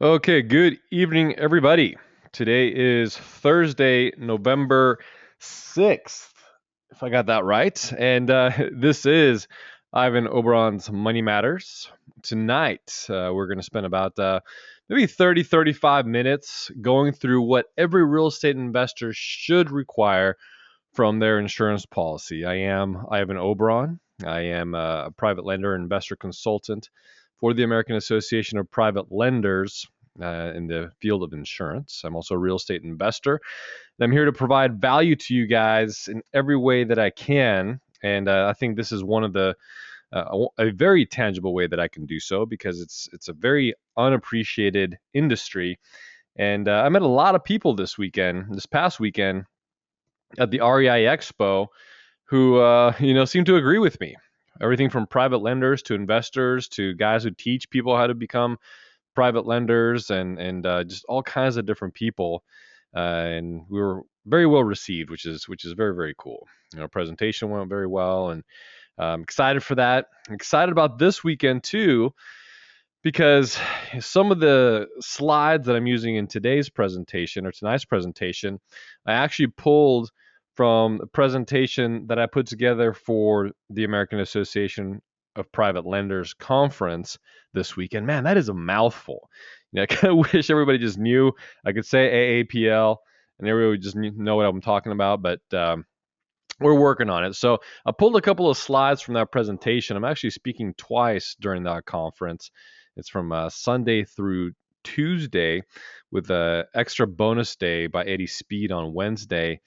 Okay, good evening, everybody. Today is Thursday, November 6th, if I got that right. And this is Ivan Oberon's Money Matters. Tonight, we're going to spend about maybe 35 minutes going through what every real estate investor should require from their insurance policy. I am Ivan Oberon. I am a private lender, investor consultant for the American Association of Private Lenders in the field of insurance. I'm also a real estate investor, and I'm here to provide value to you guys in every way that I can. And I think this is one of the a very tangible way that I can do so because it's a very unappreciated industry. And I met a lot of people this past weekend at the REI Expo who seem to agree with me. Everything from private lenders to investors to guys who teach people how to become private lenders and just all kinds of different people. And we were very well received, which is very very cool. Presentation went very well, and I'm excited for that. I'm excited about this weekend too because some of the slides that I'm using in today's presentation or tonight's presentation, I actually pulled from a presentation that I put together for the American Association of Private Lenders conference this weekend. Man, that is a mouthful. I kind of wish everybody just knew I could say AAPL and everybody would just know what I'm talking about, but we're working on it. So I pulled a couple of slides from that presentation. I'm actually speaking twice during that conference. It's from Sunday through Tuesday with an extra bonus day by Eddie Speed on Wednesday.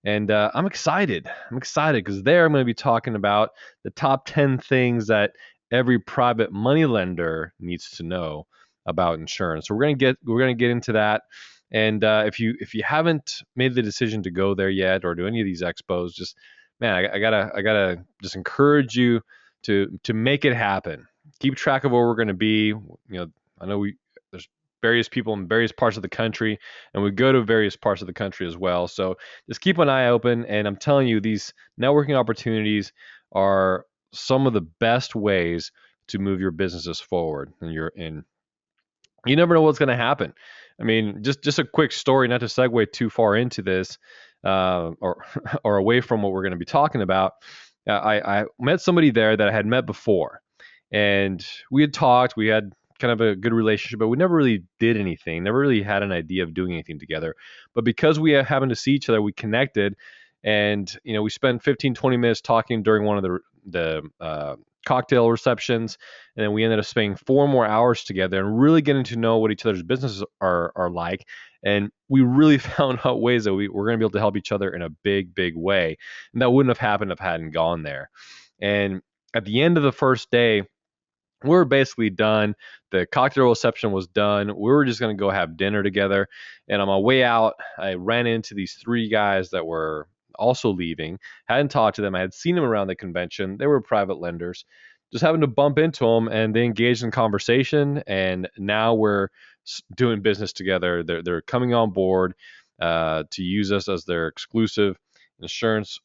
And I'm excited. I'm excited because there I'm going to be talking about the top 10 things that every private money lender needs to know about insurance. So we're going to get into that. And if you haven't made the decision to go there yet or do any of these expos, just man, I gotta just encourage you to make it happen. Keep track of where we're going to be. I know there's various people in various parts of the country, and we go to various parts of the country as well. So just keep an eye open. And I'm telling you, these networking opportunities are some of the best ways to move your businesses forward. And you never know what's going to happen. I mean, just a quick story, not to segue too far into this, or or away from what we're going to be talking about. I met somebody there that I had met before, and we had talked. We had kind of a good relationship, but we never really did anything. Never really had an idea of doing anything together. But because we happened to see each other, we connected, and we spent 15, 20 minutes talking during one of the cocktail receptions, and then we ended up spending 4 more hours together and really getting to know what each other's businesses are like. And we really found out ways that we're going to be able to help each other in a big, big way. And that wouldn't have happened if I hadn't gone there. And at the end of the first day, we were basically done. The cocktail reception was done. We were just going to go have dinner together. And on my way out, I ran into these three guys that were also leaving. Hadn't talked to them. I had seen them around the convention. They were private lenders. Just happened to bump into them, and they engaged in conversation. And now we're doing business together. They're coming on board to use us as their exclusive insurance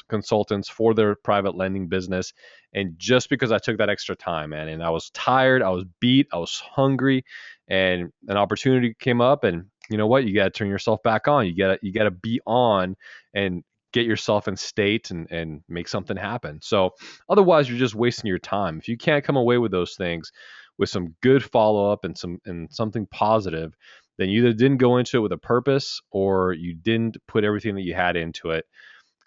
consultants for their private lending business. And just because I took that extra time, man, and I was tired, I was beat, I was hungry, and an opportunity came up, and you know what? You got to turn yourself back on. You got to be on and get yourself in state and make something happen. So otherwise, you're just wasting your time. If you can't come away with those things with some good follow up and something positive, then you either didn't go into it with a purpose or you didn't put everything that you had into it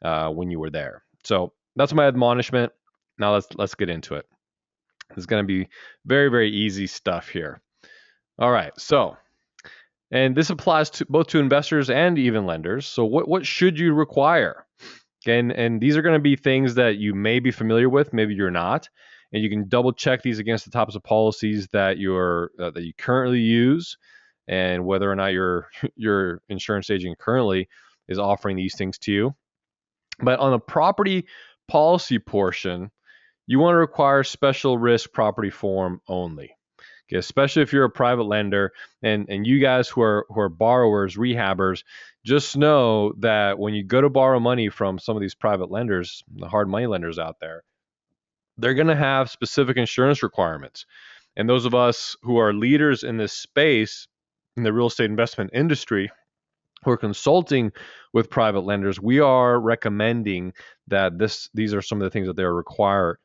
when you were there. So that's my admonishment. Now let's get into it. It's going to be very very easy stuff here. All right. So, and this applies to both to investors and even lenders. So what should you require? And these are going to be things that you may be familiar with, maybe you're not, and you can double check these against the types of policies that you currently use, and whether or not your insurance agent currently is offering these things to you. But on the property policy portion, you want to require special risk property form only. Okay, especially if you're a private lender and you guys who are borrowers, rehabbers, just know that when you go to borrow money from some of these private lenders, the hard money lenders out there, they're going to have specific insurance requirements. And those of us who are leaders in this space in the real estate investment industry who are consulting with private lenders, we are recommending that these are some of the things that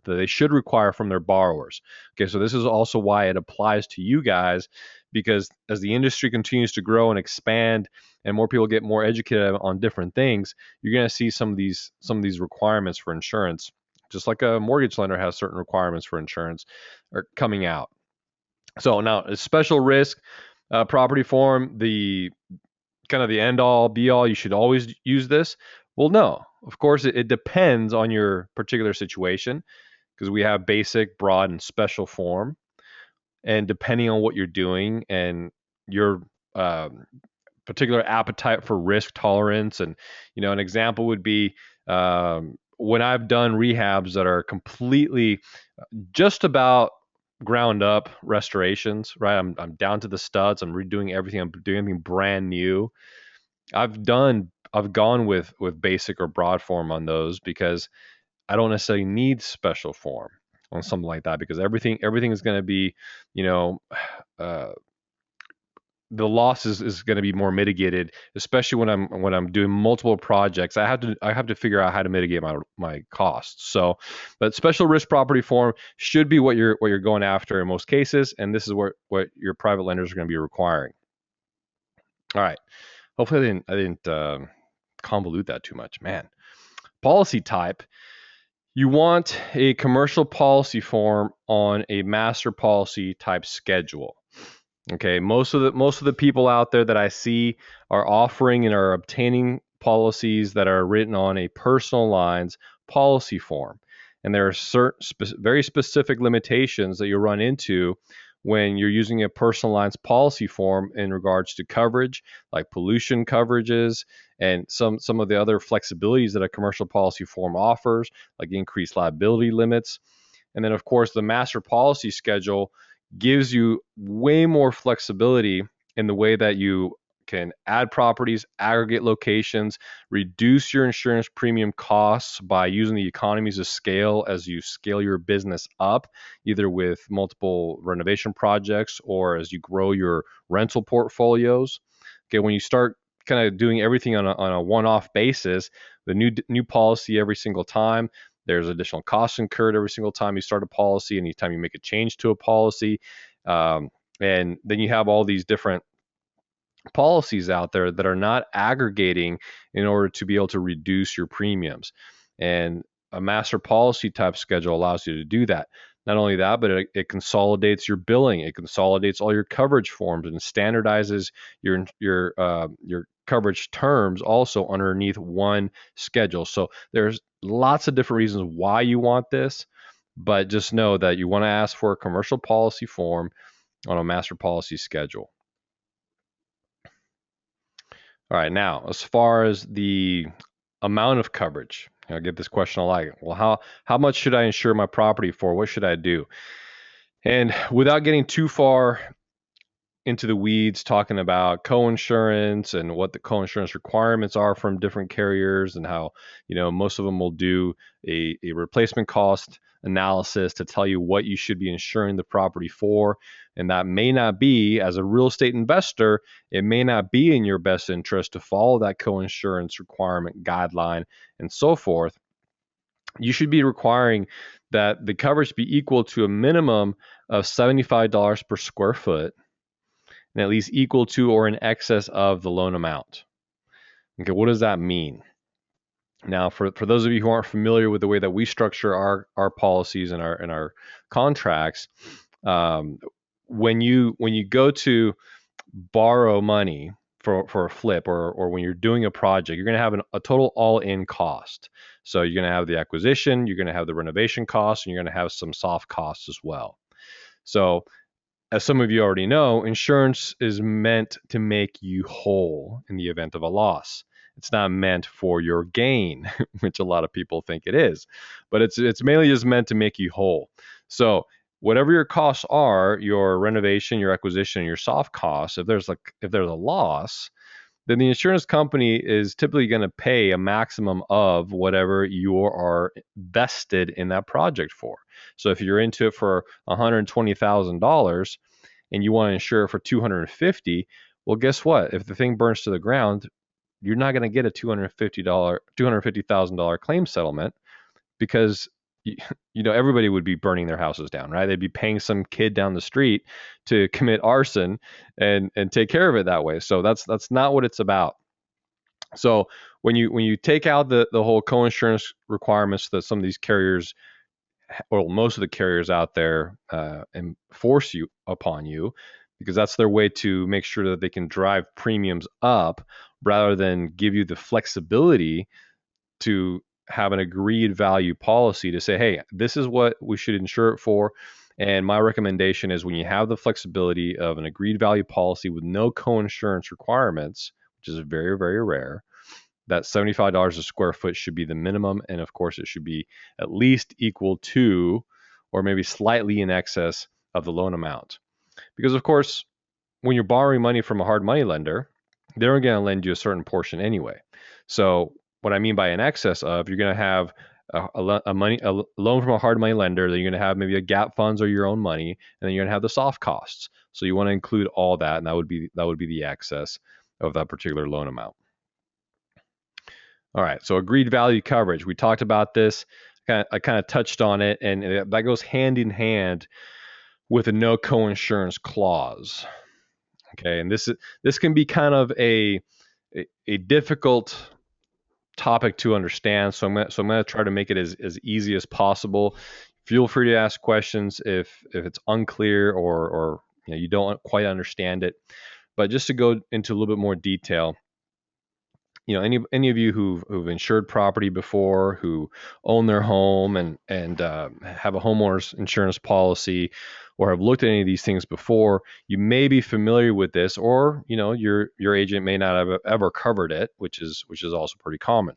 they should require from their borrowers. Okay, so this is also why it applies to you guys, because as the industry continues to grow and expand and more people get more educated on different things, you're going to see some of these requirements for insurance, just like a mortgage lender has certain requirements for insurance, are coming out. So now a special risk property form, the kind of the end all be all, you should always use this. Well, no, of course, it depends on your particular situation, because we have basic, broad, and special form. And depending on what you're doing and your um, particular appetite for risk tolerance, and an example would be when I've done rehabs that are completely just about ground up restorations, right? I'm down to the studs. I'm redoing everything. I'm doing everything brand new. I've gone with basic or broad form on those, because I don't necessarily need special form on something like that, because everything is going to be, you know, uh, the loss is going to be more mitigated, especially when I'm doing multiple projects. I have to figure out how to mitigate my costs. So, but special risk property form should be what you're going after in most cases, and this is what your private lenders are going to be requiring. All right. Hopefully, I didn't convolute that too much, man. Policy type. You want a commercial policy form on a master policy type schedule. Okay, most of the people out there that I see are offering and are obtaining policies that are written on a personal lines policy form, and there are very specific limitations that you run into when you're using a personal lines policy form in regards to coverage, like pollution coverages, and some of the other flexibilities that a commercial policy form offers, like increased liability limits. And then, of course, the master policy schedule gives you way more flexibility in the way that you can add properties, aggregate locations, reduce your insurance premium costs by using the economies of scale as you scale your business up, either with multiple renovation projects or as you grow your rental portfolios. Okay, when you start kind of doing everything on a one-off basis, the new policy every single time, there's additional costs incurred every single time you start a policy, anytime you make a change to a policy. And then you have all these different policies out there that are not aggregating in order to be able to reduce your premiums. And a master policy type schedule allows you to do that. Not only that, but it consolidates your billing. It consolidates all your coverage forms and standardizes your coverage terms also underneath one schedule. So there's lots of different reasons why you want this, but just know that you want to ask for a commercial policy form on a master policy schedule. All right, now as far as the amount of coverage, I get this question a lot. Well, how much should I insure my property for? What should I do? And without getting too far into the weeds talking about co-insurance and what the co-insurance requirements are from different carriers, and how most of them will do a replacement cost analysis to tell you what you should be insuring the property for. And that may not be, as a real estate investor, it may not be in your best interest to follow that co-insurance requirement guideline and so forth. You should be requiring that the coverage be equal to a minimum of $75 per square foot, and at least equal to or in excess of the loan amount. Okay, what does that mean? Now, for those of you who aren't familiar with the way that we structure our policies and our contracts, when you go to borrow money for a flip, or when you're doing a project, you're going to have a total all-in cost. So you're going to have the acquisition, you're going to have the renovation costs, and you're going to have some soft costs as well. So as some of you already know, insurance is meant to make you whole in the event of a loss. It's not meant for your gain, which a lot of people think it is, but it's mainly just meant to make you whole. So whatever your costs are, your renovation, your acquisition, your soft costs, if there's a loss, then the insurance company is typically going to pay a maximum of whatever you are vested in that project for. So if you're into it for $120,000 and you want to insure for $250,000, Well, guess what? If the thing burns to the ground, you're not going to get a $250,000 claim settlement because you, everybody would be burning their houses down, right? They'd be paying some kid down the street to commit arson and take care of it that way. So that's not what it's about. So when you take out the whole coinsurance requirements that some of these carriers, or most of the carriers out there, enforce you upon you, because that's their way to make sure that they can drive premiums up rather than give you the flexibility to have an agreed value policy to say, hey, this is what we should insure it for. And my recommendation is when you have the flexibility of an agreed value policy with no coinsurance requirements, which is very, very rare, that $75 a square foot should be the minimum. And of course, it should be at least equal to, or maybe slightly in excess of the loan amount. Because of course, when you're borrowing money from a hard money lender, they're going to lend you a certain portion anyway. So what I mean by in excess of, you're going to have a loan from a hard money lender, then you're going to have maybe a gap funds or your own money, and then you're going to have the soft costs. So you want to include all that, and that would be the excess of that particular loan amount. All right, so agreed value coverage. We talked about this. I kind of touched on it, and that goes hand in hand with a no coinsurance clause. Okay, and this can be kind of a difficult topic to understand. So I'm gonna try to make it as easy as possible. Feel free to ask questions if it's unclear or you don't quite understand it. But just to go into a little bit more detail, any of you who've insured property before, who own their home and have a homeowner's insurance policy, or have looked at any of these things before, you may be familiar with this, or your agent may not have ever covered it, which is also pretty common.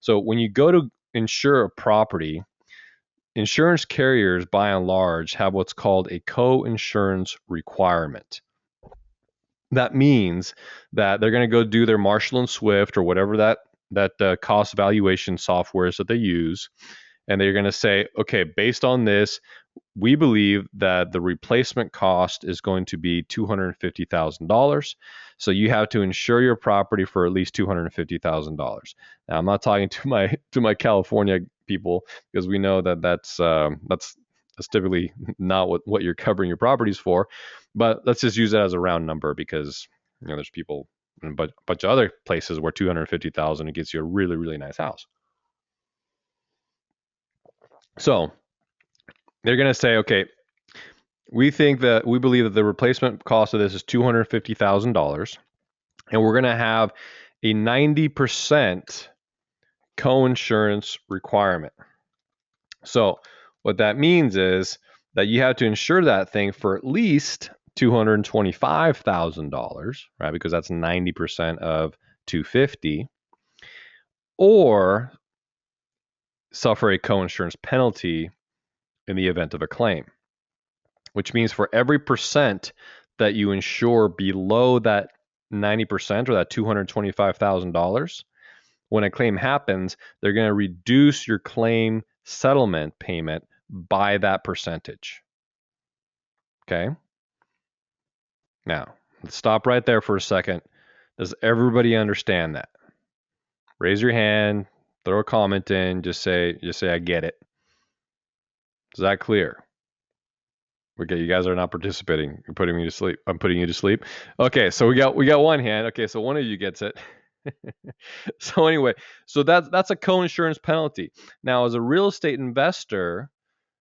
So when you go to insure a property, insurance carriers by and large have what's called a co-insurance requirement. That means that they're going to go do their Marshall and Swift or whatever that cost valuation software is that they use, and they're going to say, okay, based on this, we believe that the replacement cost is going to be $250,000. So you have to insure your property for at least $250,000. Now, I'm not talking to my California people, because we know that's typically not what you're covering your properties for. But let's just use that as a round number, because there's people in a bunch of other places where $250,000 it gets you a really, really nice house. So they're going to say, okay, we believe that the replacement cost of this is $250,000, and we're going to have a 90% coinsurance requirement. So what that means is that you have to insure that thing for at least $225,000, right? Because that's 90% of 250, or suffer a coinsurance penalty in the event of a claim, which means for every percent that you insure below that 90% or that $225,000, when a claim happens, they're going to reduce your claim settlement payment by that percentage. Okay? Now, let's stop right there for a second. Does everybody understand that? Raise your hand, throw a comment in, just say I get it. Is that clear? Okay, you guys are not participating. You're putting me to sleep. I'm putting you to sleep. Okay, so we got one hand. Okay, so one of you gets it. So anyway, so that's a co-insurance penalty. Now, as a real estate investor,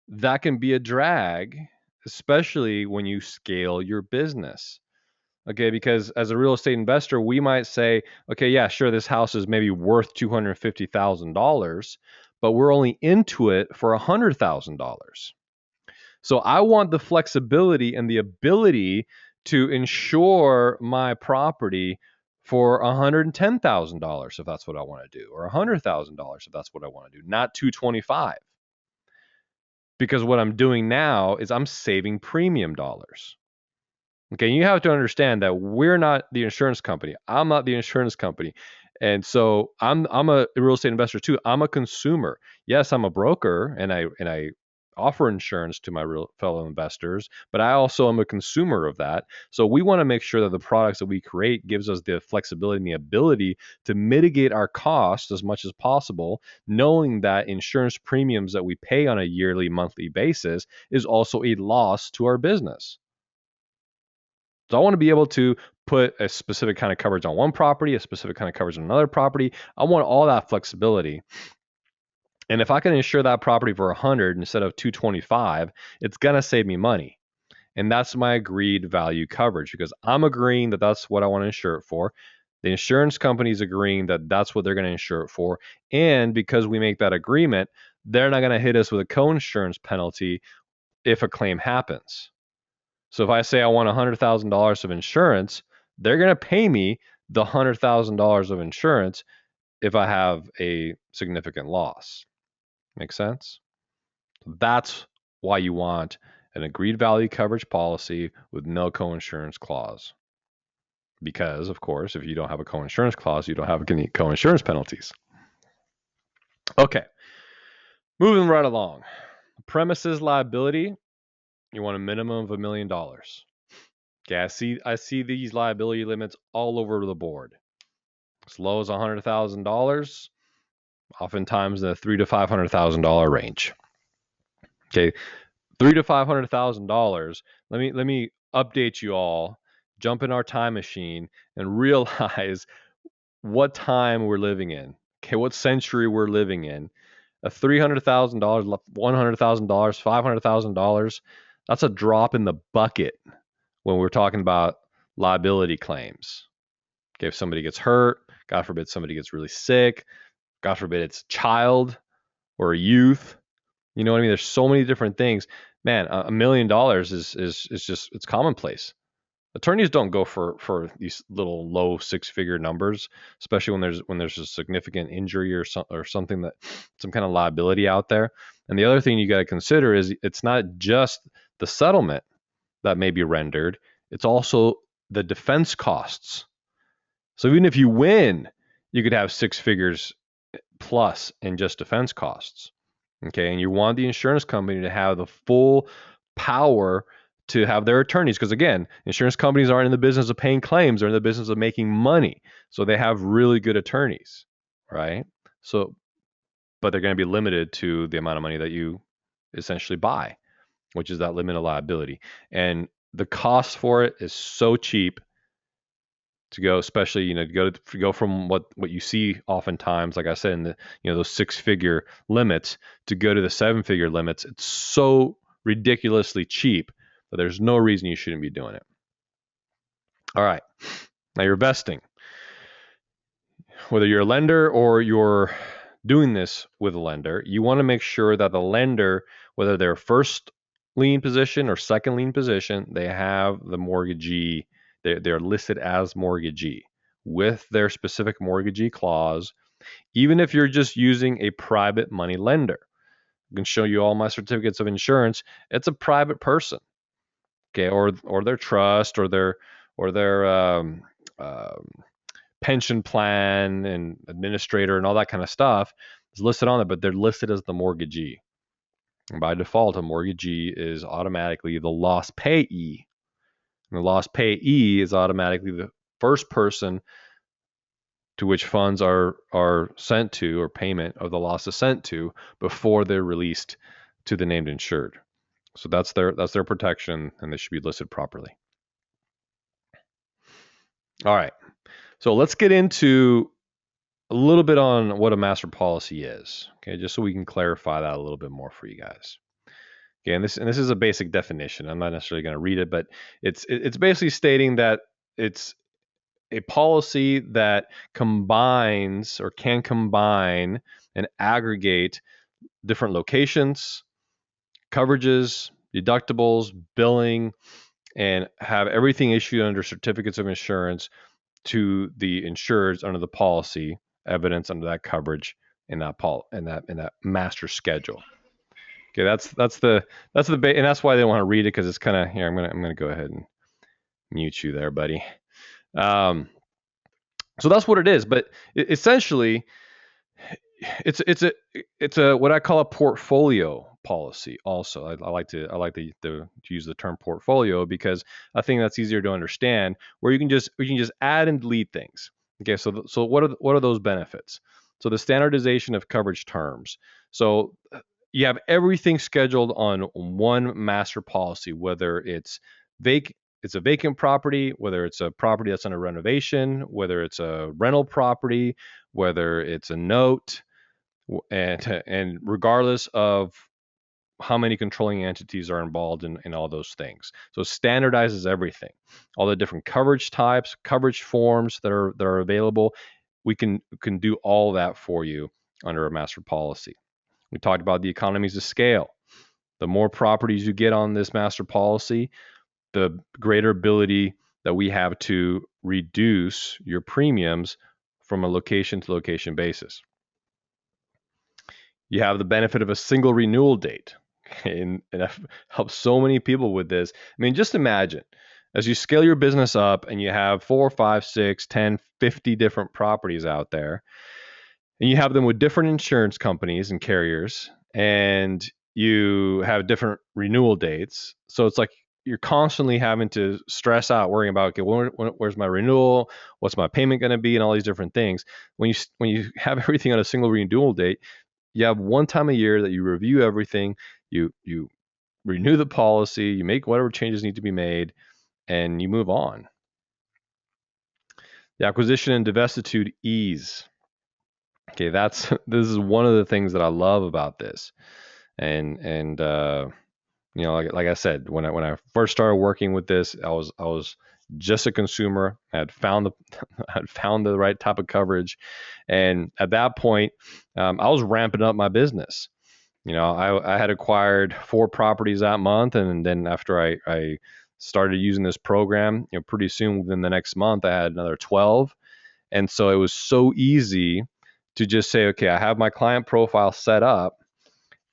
that can be a drag, especially when you scale your business. Okay, because as a real estate investor, we might say, okay, yeah, sure, this house is maybe worth $250,000, but we're only into it for $100,000. So I want the flexibility and the ability to insure my property for $110,000 if that's what I want to do, or $100,000 if that's what I want to do, not $225,000. Because what I'm doing now is I'm saving premium dollars. Okay, you have to understand that we're not the insurance company. I'm not the insurance company. And so I'm a real estate investor too. I'm a consumer. Yes, I'm a broker, and I offer insurance to my real fellow investors, but I also am a consumer of that. So we want to make sure that the products that we create gives us the flexibility and the ability to mitigate our costs as much as possible, knowing that insurance premiums that we pay on a yearly, monthly basis is also a loss to our business. So I want to be able to put a specific kind of coverage on one property, a specific kind of coverage on another property. I want all that flexibility. And if I can insure that property for 100 instead of 225, it's going to save me money. And that's my agreed value coverage because I'm agreeing that that's what I want to insure it for. The insurance company's agreeing that that's what they're going to insure it for. And because we make that agreement, they're not going to hit us with a co-insurance penalty if a claim happens. So if I say I want $100,000 of insurance, they're going to pay me the $100,000 of insurance if I have a significant loss. Make sense? That's why you want an agreed value coverage policy with no co-insurance clause. Because, of course, if you don't have a co-insurance clause, you don't have any co-insurance penalties. Okay, moving right along. Premises liability, you want a minimum of $1 million. Okay, I see these liability limits all over the board. As low as $100,000, oftentimes in the $300,000 to $500,000 range. Okay, $300,000 to $500,000. Let me update you all. Jump in our time machine and realize what time we're living in. Okay, what century we're living in. A $300,000, $100,000, $500,000. That's a drop in the bucket when we're talking about liability claims. Okay, if somebody gets hurt, God forbid somebody gets really sick, God forbid it's a child or a youth. You know what I mean? There's so many different things. Man, $1 million is just it's commonplace. Attorneys don't go for these little low six-figure numbers, especially when there's a significant injury or something that some kind of liability out there. And the other thing you got to consider is it's not just the settlement that may be rendered, it's also the defense costs. So even if you win, you could have six figures plus in just defense costs. Okay, and you want the insurance company to have the full power to have their attorneys, because again, insurance companies aren't in the business of paying claims, they're in the business of making money. So they have really good attorneys, right? So, but they're going to be limited to the amount of money that you essentially buy, which is that limit of liability. And the cost for it is so cheap to go, especially to go from what you see oftentimes, like I said, in the those six-figure limits to go to the seven-figure limits. It's so ridiculously cheap that there's no reason you shouldn't be doing it. All right, now you're vesting. Whether you're a lender or you're doing this with a lender, you want to make sure that the lender, whether they're first lien position or second lien position, they have the mortgagee. They're listed as mortgagee with their specific mortgagee clause, even if you're just using a private money lender. I can show you all my certificates of insurance. It's a private person, okay, or their trust or their pension plan and administrator and all that kind of stuff is listed on it, but they're listed as the mortgagee. And by default, a mortgagee is automatically the lost payee. And the lost payee is automatically the first person to which funds are sent to, or payment of the loss is sent to, before they're released to the named insured. So that's their protection, and they should be listed properly. All right. So let's get into a little bit on what a master policy is, okay, just so we can clarify that a little bit more for you guys. Okay, and this is a basic definition. I'm not necessarily going to read it, but it's basically stating that it's a policy that combines or can combine and aggregate different locations, coverages, deductibles, billing, and have everything issued under certificates of insurance to the insureds under the policy, evidence under that coverage in that master schedule. Okay, that's the and that's why they don't want to read it, because it's kind of here. I'm gonna go ahead and mute you there, buddy. So that's what it is. But essentially, it's a what I call a portfolio policy. Also, I like to use the term portfolio because I think that's easier to understand. Where you can just add and delete things. Okay, so what are those benefits? So the standardization of coverage terms. So you have everything scheduled on one master policy, whether it's it's a vacant property, whether it's a property that's under renovation, whether it's a rental property, whether it's a note, and regardless of how many controlling entities are involved in all those things. So it standardizes everything, all the different coverage types, coverage forms that are available. We can do all that for you under a master policy. We talked about the economies of scale. The more properties you get on this master policy, the greater ability that we have to reduce your premiums from a location to location basis. You have the benefit of a single renewal date. And I've helped so many people with this. I mean, just imagine as you scale your business up and you have 4, 5, 6, 10, 50 different properties out there, and you have them with different insurance companies and carriers, and you have different renewal dates. So it's like you're constantly having to stress out, worrying about, okay, where's my renewal? What's my payment going to be? And all these different things. When you have everything on a single renewal date, you have one time a year that you review everything, you renew the policy, you make whatever changes need to be made, and you move on. The acquisition and divestiture ease. Okay, this is one of the things that I love about this, and like I said, when I first started working with this, I was just a consumer. I had found the right type of coverage, and at that point, I was ramping up my business. I had acquired 4 properties that month, and then after I started using this program, pretty soon within the next month, I had another 12, and so it was so easy to just say, okay, I have my client profile set up,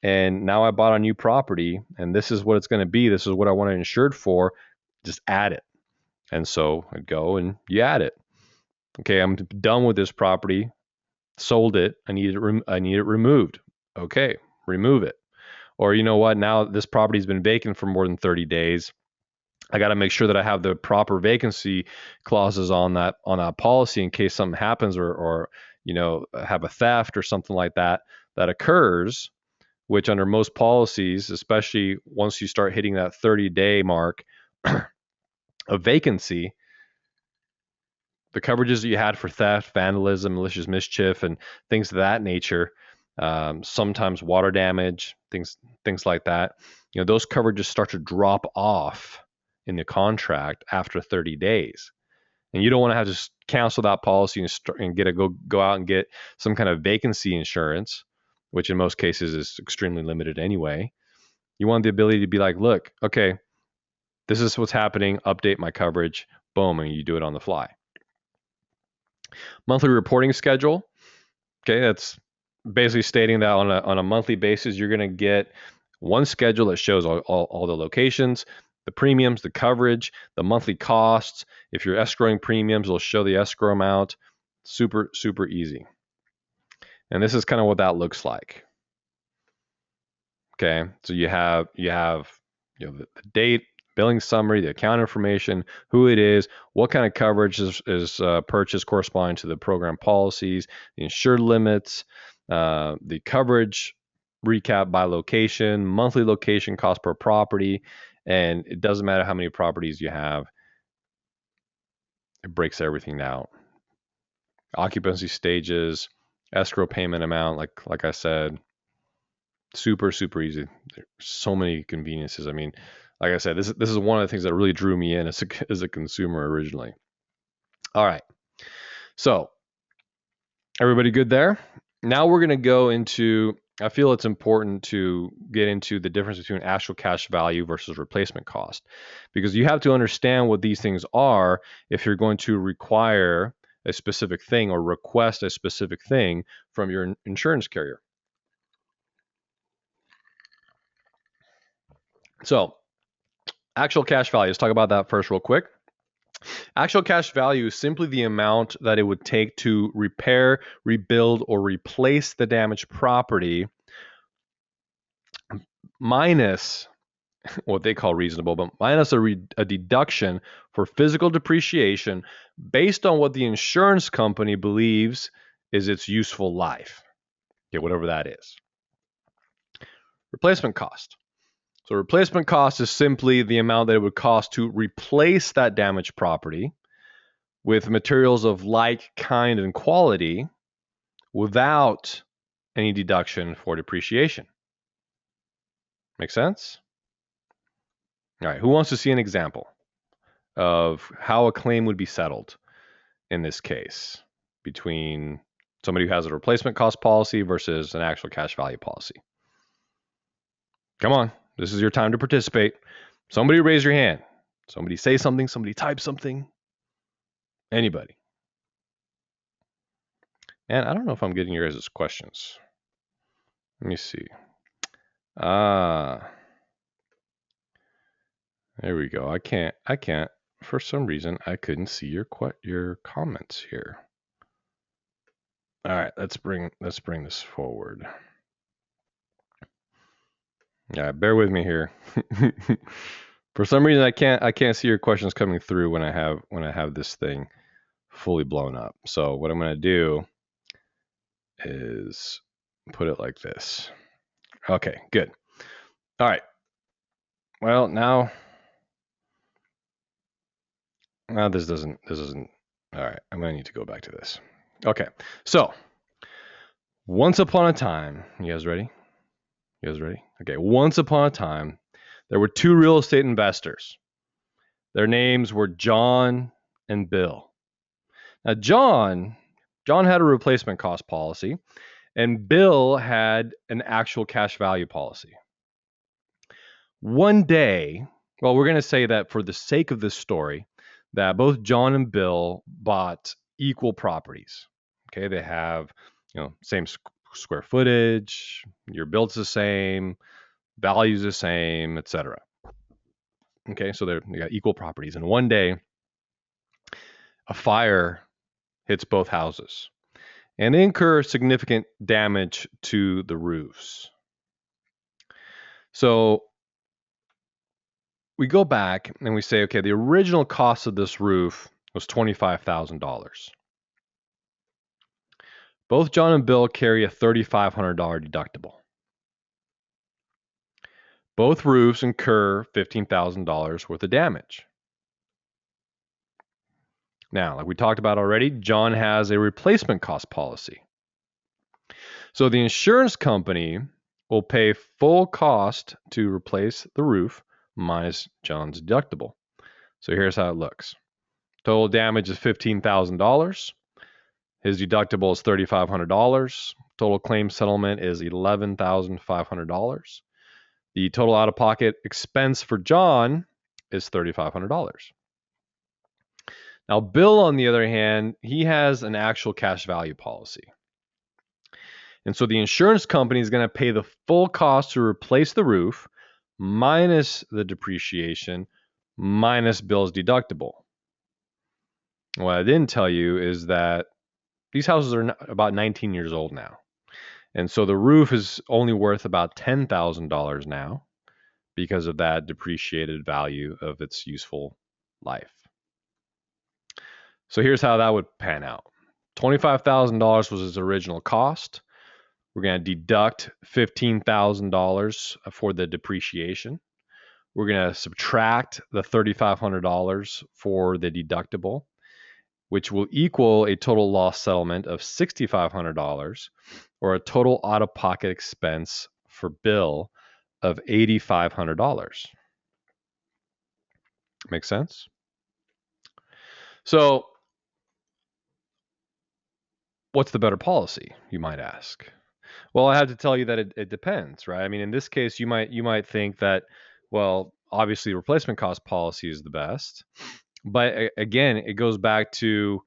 and now I bought a new property, and this is what it's going to be. This is what I want it insured for. Just add it. And so I'd go and you add it. Okay, I'm done with this property. Sold it. I need it removed. Okay, remove it. Or you know what? Now this property's been vacant for more than 30 days. I got to make sure that I have the proper vacancy clauses on that policy in case something happens or have a theft or something like that occurs, which under most policies, especially once you start hitting that 30-day mark of vacancy, the coverages that you had for theft, vandalism, malicious mischief, and things of that nature, sometimes water damage, things like that, those coverages start to drop off in the contract after 30 days. And you don't want to have to cancel that policy and go out and get some kind of vacancy insurance, which in most cases is extremely limited anyway. You want the ability to be like, look, okay, this is what's happening, update my coverage, boom, and you do it on the fly. Monthly reporting schedule. Okay, that's basically stating that on a monthly basis, you're going to get one schedule that shows all the locations, the premiums, the coverage, the monthly costs. If you're escrowing premiums, it'll show the escrow amount. Super, super easy. And this is kind of what that looks like. Okay, so you have the date, billing summary, the account information, who it is, what kind of coverage is purchased corresponding to the program policies, the insured limits, the coverage recap by location, monthly location cost per property, and it doesn't matter how many properties you have. It breaks everything out. Occupancy stages, escrow payment amount, like I said, super, super easy. There's so many conveniences. I mean, like I said, this is one of the things that really drew me in as a consumer originally. All right. So everybody good there? Now we're going to go into, I feel it's important to get into the difference between actual cash value versus replacement cost, because you have to understand what these things are if you're going to require a specific thing or request a specific thing from your insurance carrier. So actual cash value, let's talk about that first real quick. Actual cash value is simply the amount that it would take to repair, rebuild, or replace the damaged property minus what they call reasonable, but minus a deduction for physical depreciation based on what the insurance company believes is its useful life. Okay, whatever that is. Replacement cost. So replacement cost is simply the amount that it would cost to replace that damaged property with materials of like kind and quality without any deduction for depreciation. Make sense? All right, who wants to see an example of how a claim would be settled in this case between somebody who has a replacement cost policy versus an actual cash value policy? Come on, this is your time to participate. Somebody raise your hand. Somebody say something, somebody type something. Anybody. And I don't know if I'm getting your guys' questions. Let me see. There we go. I can't. For some reason, I couldn't see your comments here. All right, let's bring this forward. Yeah, bear with me here. For some reason, I can't see your questions coming through when I have this thing fully blown up. So what I'm going to do is put it like this. Okay, good. All right. Well, now this doesn't. All right, I'm going to need to go back to this. Okay, so once upon a time, you guys ready? Okay, once upon a time, there were two real estate investors. Their names were John and Bill. Now, John had a replacement cost policy, and Bill had an actual cash value policy. One day, well, we're going to say that for the sake of this story, that both John and Bill bought equal properties. Okay, they have, same square footage, your build's the same, value's the same, etc. Okay, so they got equal properties. And one day, a fire hits both houses, and they incur significant damage to the roofs. So we go back and we say, okay, the original cost of this roof was $25,000. Both John and Bill carry a $3,500 deductible. Both roofs incur $15,000 worth of damage. Now, like we talked about already, John has a replacement cost policy. So the insurance company will pay full cost to replace the roof minus John's deductible. So here's how it looks. Total damage is $15,000. His deductible is $3,500. Total claim settlement is $11,500. The total out-of-pocket expense for John is $3,500. Now, Bill, on the other hand, he has an actual cash value policy. And so the insurance company is going to pay the full cost to replace the roof minus the depreciation minus Bill's deductible. What I didn't tell you is that these houses are about 19 years old now. And so the roof is only worth about $10,000 now because of that depreciated value of its useful life. So here's how that would pan out. $25,000 was its original cost. We're going to deduct $15,000 for the depreciation. We're going to subtract the $3,500 for the deductible, which will equal a total loss settlement of $6,500 or a total out-of-pocket expense for Bill of $8,500. Make sense? So what's the better policy, you might ask? Well, I have to tell you that it depends, right? I mean, in this case, you might think that, well, obviously replacement cost policy is the best. But again, it goes back to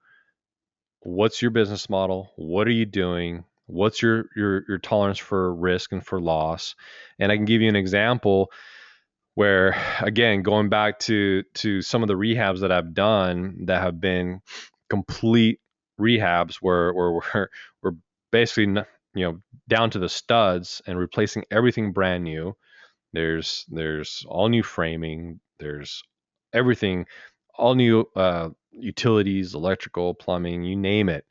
what's your business model? What are you doing? What's your tolerance for risk and for loss? And I can give you an example where, again, going back to some of the rehabs that I've done that have been complete rehabs where we're basically, down to the studs and replacing everything brand new. There's all new framing. There's everything, all new utilities, electrical, plumbing, you name it,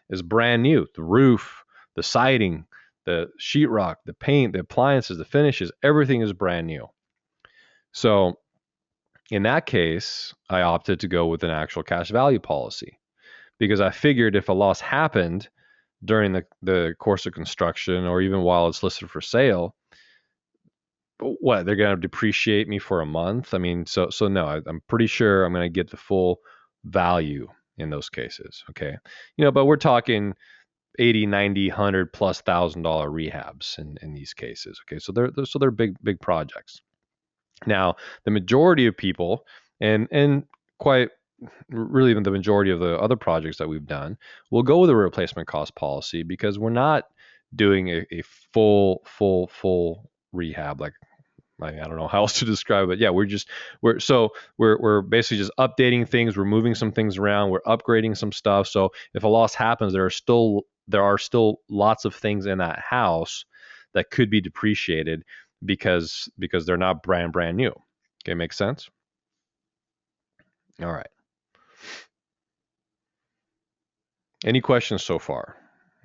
is brand new. The roof, the siding, the sheetrock, the paint, the appliances, the finishes, everything is brand new. So in that case, I opted to go with an actual cash value policy because I figured if a loss happened during the course of construction or even while it's listed for sale, what, they're going to depreciate me for a month? I mean, so no, I'm pretty sure I'm going to get the full value in those cases. Okay. But we're talking 80, 90, 100 plus $1,000 rehabs in these cases. Okay. So they're big projects. Now, the majority of people, and quite really even the majority of the other projects that we've done, will go with a replacement cost policy because we're not doing a full rehab. Like, I don't know how else to describe it. Yeah, we're basically just updating things. We're moving some things around. We're upgrading some stuff. So if a loss happens, there are still lots of things in that house that could be depreciated because they're not brand new. Okay, makes sense? All right. Any questions so far?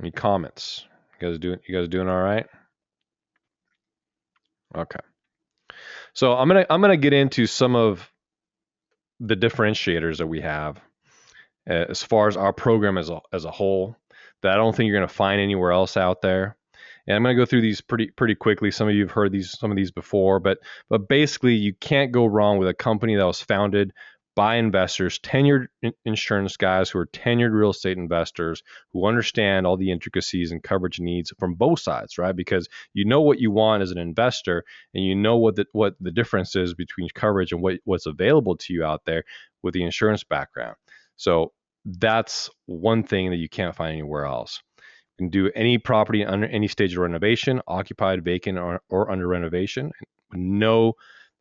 Any comments? You guys doing all right? Okay. So I'm gonna get into some of the differentiators that we have as far as our program as a whole that I don't think you're gonna find anywhere else out there. And I'm gonna go through these pretty quickly. Some of you have heard some of these before, but basically you can't go wrong with a company that was founded by investors, tenured insurance guys who are tenured real estate investors who understand all the intricacies and coverage needs from both sides, right? Because you know what you want as an investor, and you know what the difference is between coverage and what's available to you out there with the insurance background. So that's one thing that you can't find anywhere else. You can do any property under any stage of renovation, occupied, vacant, or under renovation, no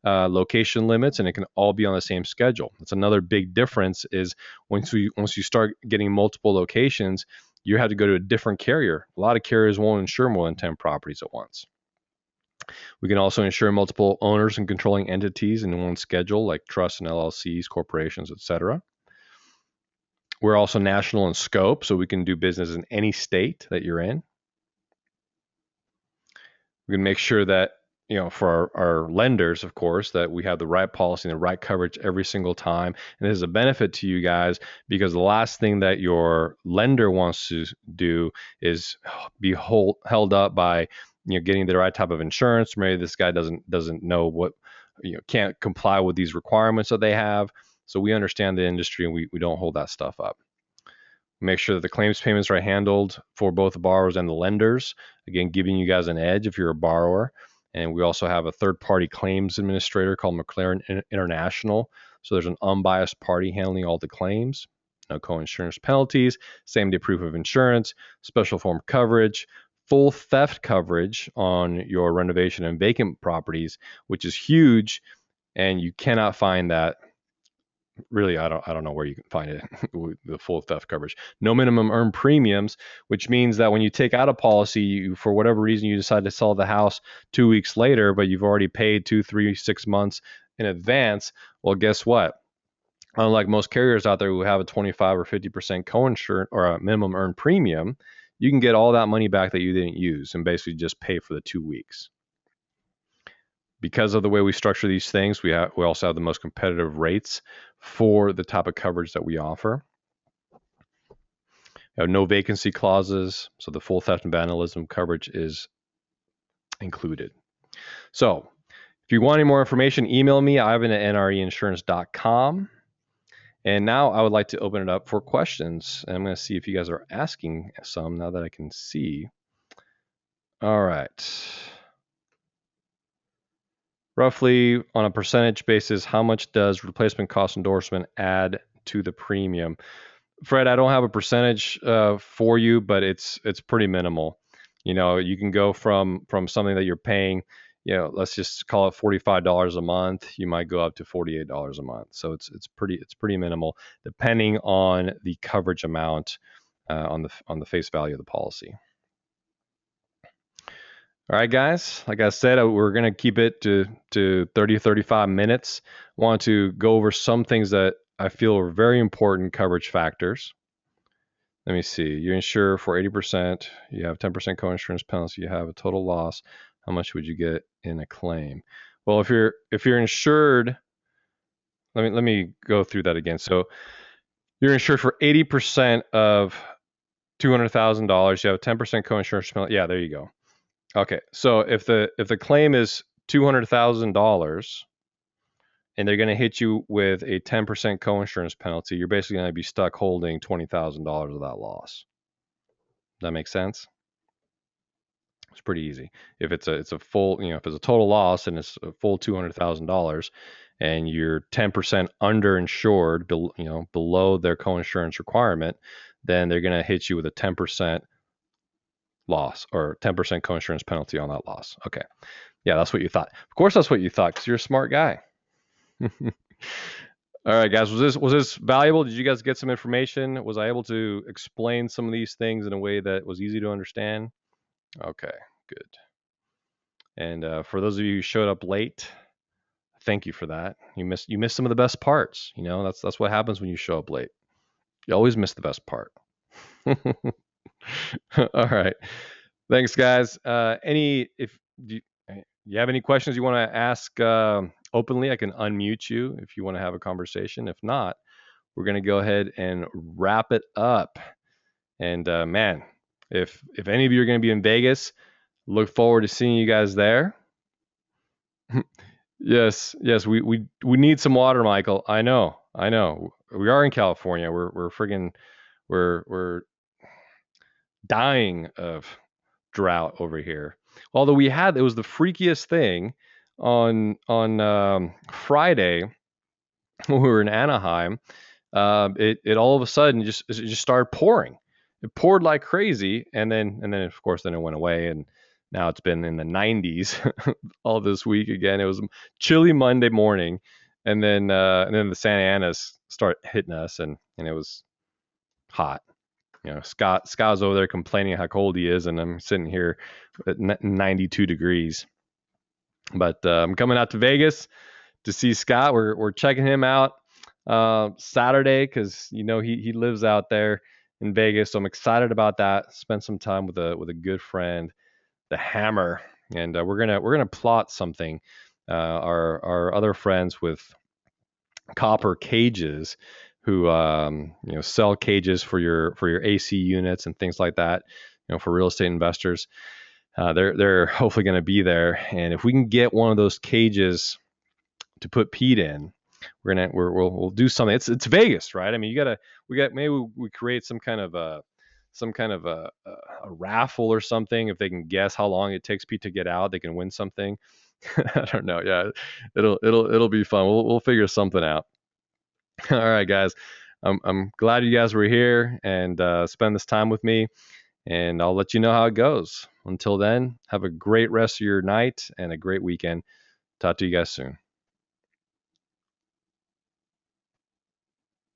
location limits, and it can all be on the same schedule. That's another big difference is once you start getting multiple locations, you have to go to a different carrier. A lot of carriers won't insure more than 10 properties at once. We can also insure multiple owners and controlling entities in one schedule, like trusts and LLCs, corporations, etc. We're also national in scope, so we can do business in any state that you're in. We can make sure that, for our lenders, of course, that we have the right policy and the right coverage every single time. And there's a benefit to you guys because the last thing that your lender wants to do is be held up by, getting the right type of insurance. Maybe this guy doesn't know what, can't comply with these requirements that they have. So we understand the industry and we don't hold that stuff up. Make sure that the claims payments are handled for both the borrowers and the lenders. Again, giving you guys an edge if you're a borrower. And we also have a third-party claims administrator called McLaren International. So there's an unbiased party handling all the claims. No co-insurance penalties, same-day proof of insurance, special form coverage, full theft coverage on your renovation and vacant properties, which is huge, and you cannot find that. Really, I don't know where you can find it, the full theft coverage. No minimum earned premiums, which means that when you take out a policy, for whatever reason you decide to sell the house 2 weeks later, but you've already paid 2, 3, 6 months in advance. Well, guess what? Unlike most carriers out there who have a 25 or 50% co-insurance or a minimum earned premium, you can get all that money back that you didn't use and basically just pay for the 2 weeks. Because of the way we structure these things, we also have the most competitive rates for the type of coverage that we offer. We have no vacancy clauses, so the full theft and vandalism coverage is included. So if you want any more information, email me, ivan@nreinsurance.com. And now I would like to open it up for questions. And I'm going to see if you guys are asking some now that I can see. All right. Roughly on a percentage basis, how much does replacement cost endorsement add to the premium? Fred, I don't have a percentage for you, but it's pretty minimal. You can go from something that you're paying, let's just call it $45 a month. You might go up to $48 a month. So it's pretty minimal, depending on the coverage amount on the face value of the policy. All right, guys. Like I said, we're going to keep it to 30, 35 minutes. Want to go over some things that I feel are very important coverage factors. Let me see. You insure for 80%. You have 10% coinsurance penalty. You have a total loss. How much would you get in a claim? Well, if you're insured, let me go through that again. So you're insured for 80% of $200,000. You have a 10% coinsurance penalty. Yeah, there you go. Okay, so if the claim is $200,000 and they're going to hit you with a 10% coinsurance penalty, you're basically going to be stuck holding $20,000 of that loss. Does that make sense? It's pretty easy. If it's a full, if it's a total loss and it's a full $200,000 and you're 10% underinsured, below their coinsurance requirement, then they're going to hit you with a 10% loss or 10% coinsurance penalty on that loss. Okay. Yeah, that's what you thought. Of course, that's what you thought because you're a smart guy. All right, guys. Was this valuable? Did you guys get some information? Was I able to explain some of these things in a way that was easy to understand? Okay, good. And for those of you who showed up late, thank you for that. You missed some of the best parts. That's what happens when you show up late. You always miss the best part. All right. Thanks, guys. If you have any questions you want to ask openly, I can unmute you if you want to have a conversation. If not, we're going to go ahead and wrap it up. And man, if any of you are going to be in Vegas, look forward to seeing you guys there. Yes, we need some water, Michael. I know. We are in California. We're friggin' we're dying of drought over here. Although it was the freakiest thing on Friday when we were in Anaheim. It all of a sudden it just started pouring. It poured like crazy, and then of course then it went away, and now it's been in the 90s all this week again. It was chilly Monday morning, and then the Santa Anas start hitting us, and it was hot. Scott was over there complaining how cold he is, and I'm sitting here at 92 degrees. But I'm coming out to Vegas to see Scott. We're checking him out Saturday because he lives out there in Vegas. So I'm excited about that. Spend some time with a good friend, the Hammer, and we're gonna plot something. Our other friends with copper cages who sell cages for your AC units and things like that, for real estate investors. They're hopefully going to be there, and if we can get one of those cages to put Pete in, we'll do something. It's Vegas, right? I mean, maybe we create some kind of a raffle or something. If they can guess how long it takes Pete to get out, they can win something. I don't know. Yeah, it'll be fun. We'll figure something out. All right, guys. I'm glad you guys were here and spend this time with me, and I'll let you know how it goes. Until then, have a great rest of your night and a great weekend. Talk to you guys soon.